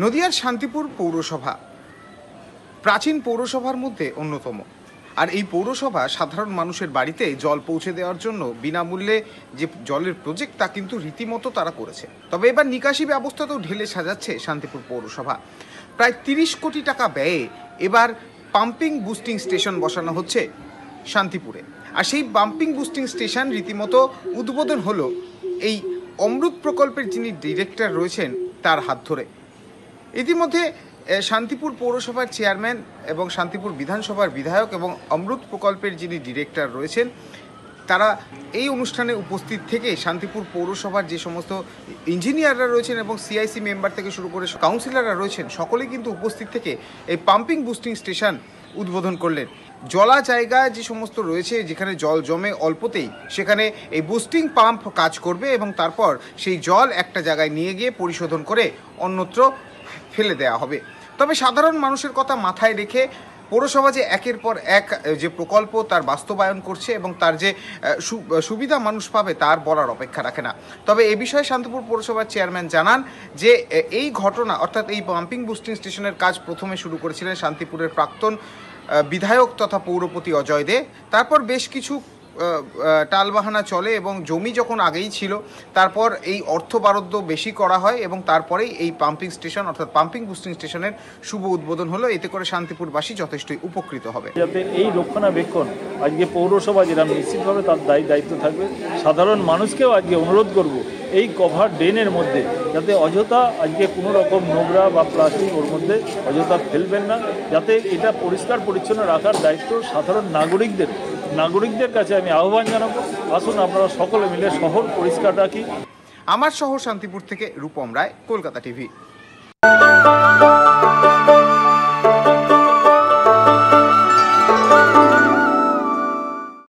নদিয়ার শান্তিপুর পৌরসভা প্রাচীন পৌরসভার মধ্যে অন্যতম। আর এই পৌরসভা সাধারণ মানুষের বাড়িতে জল পৌঁছে দেওয়ার জন্য বিনামূল্যে যে জলের প্রজেক্ট তা কিন্তু রীতিমতো তারা করেছে। তবে এবার নিকাশি ব্যবস্থাতেও ঢেলে সাজাচ্ছে শান্তিপুর পৌরসভা। প্রায় 30 কোটি টাকা ব্যয়ে এবার পাম্পিং বুস্টিং স্টেশন বসানো হচ্ছে শান্তিপুরে। আর সেই পাম্পিং বুস্টিং স্টেশন রীতিমতো উদ্বোধন হলো এই অমৃত প্রকল্পের যিনি ডিরেক্টর রয়েছেন তার হাত ধরে। ইতিমধ্যে শান্তিপুর পৌরসভার চেয়ারম্যান এবং শান্তিপুর বিধানসভার বিধায়ক এবং অমৃত প্রকল্পের যিনি ডিরেক্টর রয়েছেন তারা এই অনুষ্ঠানে উপস্থিত থেকে শান্তিপুর পৌরসভার যে সমস্ত ইঞ্জিনিয়াররা রয়েছেন এবং সিআইসি মেম্বার থেকে শুরু করে কাউন্সিলররা রয়েছেন সকলেই কিন্তু উপস্থিত থেকে এই পাম্পিং বুস্টিং স্টেশন উদ্বোধন করলেন। জলা জায়গা যে সমস্ত রয়েছে যেখানে জল জমে অল্পতেই সেখানে এই বুস্টিং পাম্প কাজ করবে এবং তারপর সেই জল একটা জায়গায় নিয়ে গিয়ে পরিশোধন করে অন্যত্র ফেলে দেওয়া হবে। তবে সাধারণ মানুষের কথা মাথায় রেখে পৌরসভা যে একের পর এক যে প্রকল্প তার বাস্তবায়ন করছে এবং তার যে সুবিধা মানুষ পাবে তার বলার অপেক্ষা রাখে না। তবে এ বিষয়ে শান্তিপুর পৌরসভার চেয়ারম্যান জানান যে এই ঘটনা অর্থাৎ এই পাম্পিং বুস্টিং স্টেশনের কাজ প্রথমে শুরু করেছিলেন শান্তিপুরের প্রাক্তন বিধায়ক তথা পৌরপতি অজয় দে। তারপর বেশ কিছু টালবাহানা চলে এবং জমি যখন আগেই ছিল তারপর এই অর্থ বরাদ্দ বেশি করা হয় এবং তারপরেই এই পাম্পিং স্টেশন অর্থাৎ পাম্পিং বুস্টিং স্টেশনের শুভ উদ্বোধন হলো। এতে করে শান্তিপুরবাসী যথেষ্টই উপকৃত হবে। যাতে এই রক্ষণাবেক্ষণ আজকে পৌরসভা যেটা নিশ্চিতভাবে তার দায়িত্ব থাকবে। সাধারণ মানুষকেও আজকে অনুরোধ করব এই কভার ড্রেনের মধ্যে যাতে অযথা আজকে কোনো রকম নোংরা বা প্লাস্টিক ওর মধ্যে অযথা ফেলবেন না, যাতে এটা পরিষ্কার পরিচ্ছন্ন রাখার দায়িত্ব সাধারণ নাগরিকদের কাছে আমি আহ্বান জানাবো। আসুন আপনারা সকলে মিলে শহর পরিষ্কার রাখি। আমার শহর শান্তিপুর থেকে রূপম রায়, কলকাতা টিভি।